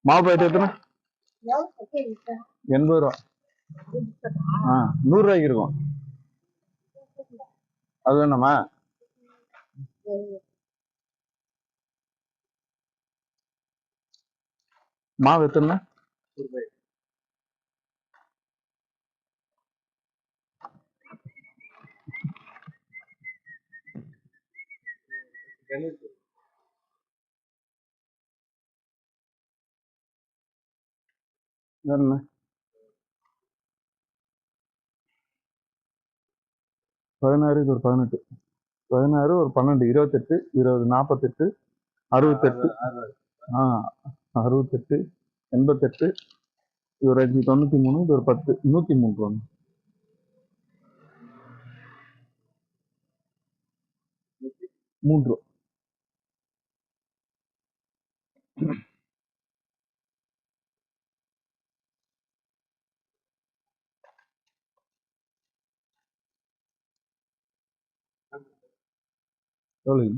மாவு பாக்கெட் எத்தனை? 80 ரூபா. 100 ரூபாய்க்கு இருக்கும். அது வேணாமா? மாவு எத்தனை? என்ன 16, இது ஒரு 18, 16, ஒரு 12, 28, 20, 48, 68, 68, 88, இது ஒரு 5, 93, இது ஒரு 10, 103 ரூபா. 3 ரூபா. எவ்வளவு?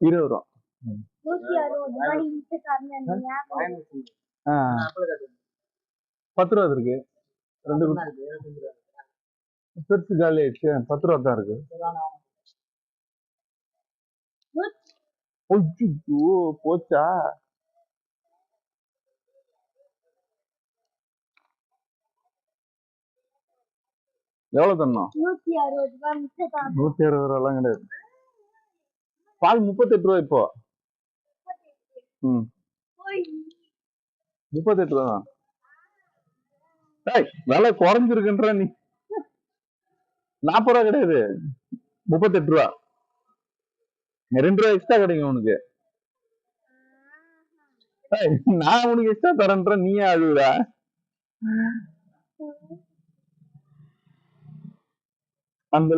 இருபது ரூபா. 10 ரூபா இருக்கு. 2 பெருசு காலி ஆயிடுச்சு. 10 ரூபா தான் இருக்கு. போச்சா? எவ்வளவு தரணும்? 160 ரூபாய்லாம் கிடையாது. பால் 38 ரூபா இப்போ. 38 ரூபா தான். விலை குறைஞ்சிருக்குன்ற நீ. 40 ரூபா கிடையாது, 38 ரூபா. 2 ரூபா எக்ஸ்ட்ரா கிடைக்கும் உனக்கு. நான் உனக்கு எக்ஸ்ட்ரா தரேன்ற நீயே அழுகுற. அந்த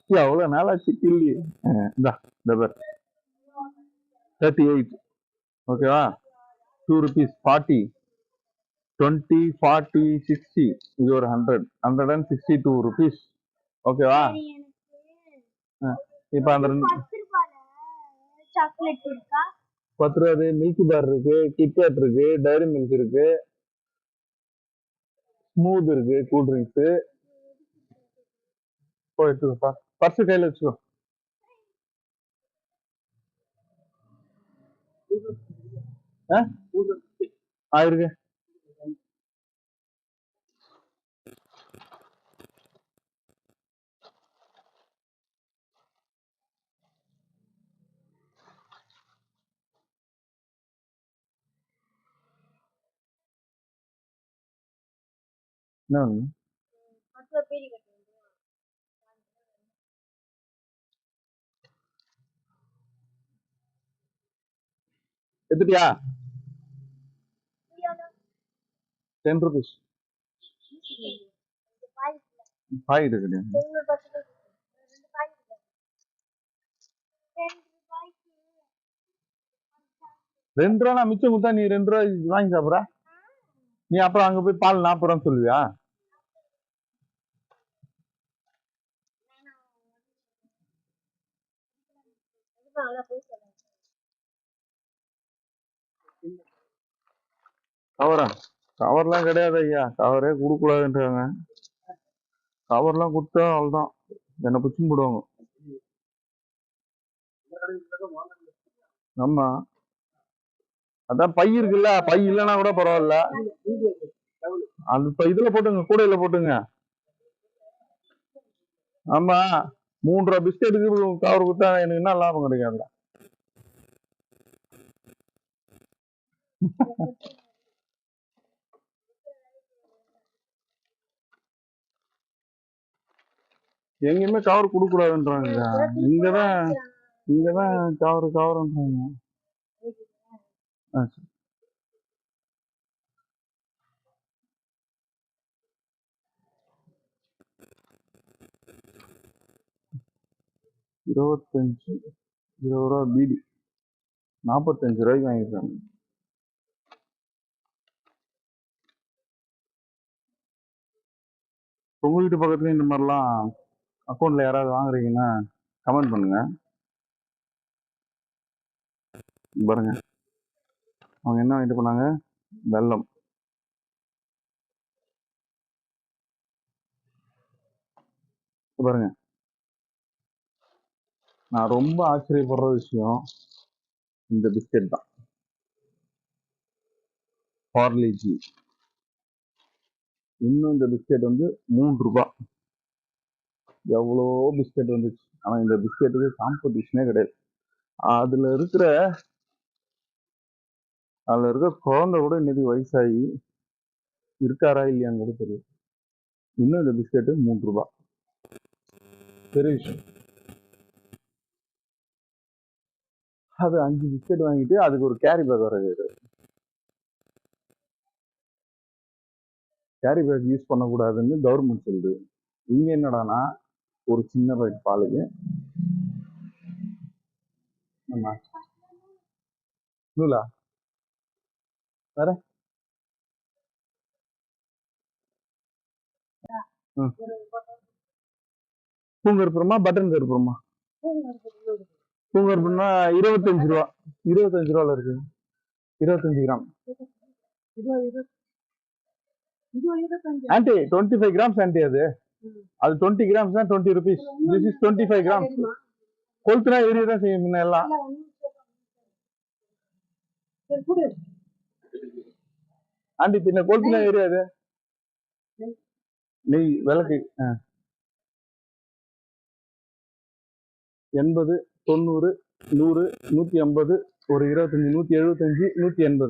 எவ்வளவு நாளாச்சு கிள்ளி. 38. ஓகேவா? 2 rupees 40, 20, 40, 60, இது ஒரு 100, 162 rupees. ஓகேவா? இப்ப அந்த 10 ரூபா மில்கி பார் இருக்கு, கிட்கேட் இருக்கு, டைரி மில்க் இருக்கு, ஸ்மூத் இருக்கு, கூல் ட்ரிங்க்ஸ். போயிட்டு பர்ஸ் கையில வச்சுக்கோ. ஆயிருக்கு. என்ன எடுத்துட்டியா? 10 rupees. பாக்கெட் இருக்கு. 2 ரூபா மிச்சம் கொடுத்தா நீ 2 ரூபாய் வாங்கி சாப்பிடுற. நீ அப்புறம் அங்க போய் பால் 40 ரூபான்னு சொல்லுவியா? கவரா? கவர்லாம் கிடையாது ஐயா, கவரே கொடுக்க கூடாதுன்றாங்க. கவர்லாம் கொடுத்தா அவ்வளவுதான், என்ன பிடிச்சுன்னு போடுவாங்க. ஆமா, அதான் பை இருக்குல்ல, பை இல்லைன்னா கூட பரவாயில்ல. அந்த இதுல போட்டுங்க, கூடையில போட்டுங்க. ஆமா, 3 ரூபா பிஸ்கெட்டுக்கு கவர் கொடுத்தா எனக்கு என்ன லாபம் கிடைக்காதுல்ல. எங்கேயுமே கவர் கொடுக்க கூடாதுன்றாங்க. இங்கதான் கவர்ன்றாங்க. 25 20 ரூபா பீடி 45 ரூபாய்க்கு வாங்கிருக்காங்க. உங்க வீட்டு பக்கத்துலயும் இந்த மாதிரிலாம் அக்கௌண்ட்ல யாராவது வாங்குறீங்கன்னா கமெண்ட் பண்ணுங்க. பாருங்க அவங்க என்ன வாங்கிட்டு போனாங்க, வெல்லம். பாருங்க நான் ரொம்ப ஆச்சரியப்படுற விஷயம் இந்த பிஸ்கெட் தான், பார்லேஜி. இன்னும் இந்த பிஸ்கெட் வந்து 3 ரூபாய். எவ்வளோ பிஸ்கெட் வந்துச்சு, ஆனா இந்த பிஸ்கெட்டுக்கு காம்படிஷனே கிடையாது. அதுல இருக்கிற குழந்தை கூட இன்னைக்கு வயசாகி இருக்காரா இல்லையான்னு கூட தெரியும். இன்னும் இந்த பிஸ்கெட்டு 3 ரூபாய், பெரிய விஷயம். அது 5 பிஸ்கெட் வாங்கிட்டு அதுக்கு ஒரு கேரி பேக் வர கேரி பேக் யூஸ் பண்ணக்கூடாதுன்னு கவர்மெண்ட் சொல்லுது. இங்க என்னடானா ஒரு சின்ன பேக் பாலுக்கு நூலா வேற பூங்கற்புறமா பட்டன் கருப்புறமா? பூங்கற்புறம்னா 25 ரூபா. 25 ரூபால இருக்கு, 25 கிராம். Anti 25 grams anti. அது 20 கிராம்ஸ் தான் 20 rupees. This is 25 grams. கொளுத்துனா எரியதான் செய்யும் முன்ன எல்லாம். ஆண்டி பின்ன கொளுத்துனா எரியாது. நெய் விளக்கு 80 90 100 150 ஒரு 25 175 180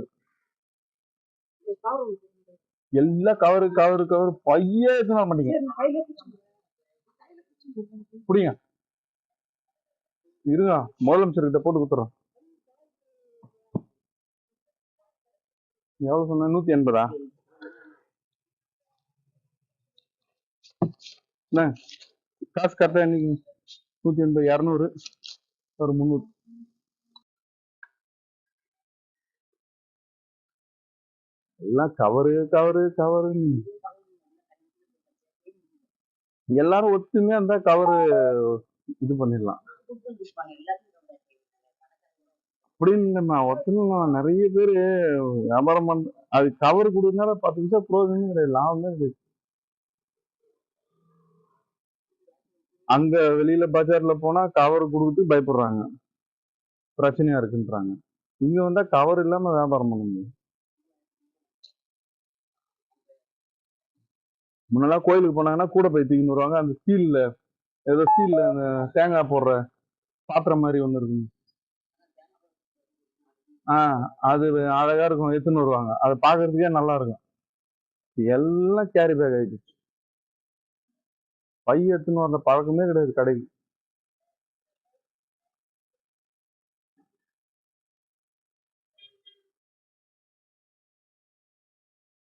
எல்லாம் கவரு கவரு கவரு பையே எத்தனை மாட்டீங்க. புடிங்க இருங்க, முதலமைச்சர்கிட்ட போட்டு கொடுத்துறோம். எவ்வளவு சொன்ன? 180. காசு கரெக்டா இன்னைக்கு 180 200 ஒரு 300. எல்லாம் கவரு கவரு கவரு. எல்லாரும் ஒத்துமையா இருந்தா கவரு இது பண்ணிடலாம் அப்படின்னு. ஒத்துமை நிறைய பேரு வியாபாரம் பண்ண அது கவர் கொடுக்கறதுனால 10 நிமிஷம் ப்ரோஜனம் கிடையாது, லாபமே கிடையாது. அங்க வெளியில பஜார்ல போனா கவர் கொடுத்து பயப்படுறாங்க, பிரச்சனையா இருக்குன்றாங்க. இங்க வந்தா கவர் இல்லாம வியாபாரம் பண்ண முடியும். முன்னெல்லாம் கோயிலுக்கு போனாங்கன்னா கூட போய் தூக்கின்னு வருவாங்க. அந்த ஸ்டீல்ல ஏதோ ஸ்டீல்ல அந்த தேங்காய் போடுற பாத்திரம் மாதிரி ஒண்ணு இருக்கு. அது அழகா இருக்கும், எடுத்துன்னு வருவாங்க. அதை பாக்குறதுக்கே நல்லா இருக்கும். எல்லாம் கேரி பேக் ஆயிடுச்சு, பை எடுத்துன்னு வர பழக்கமே கிடையாது கடைக்கு.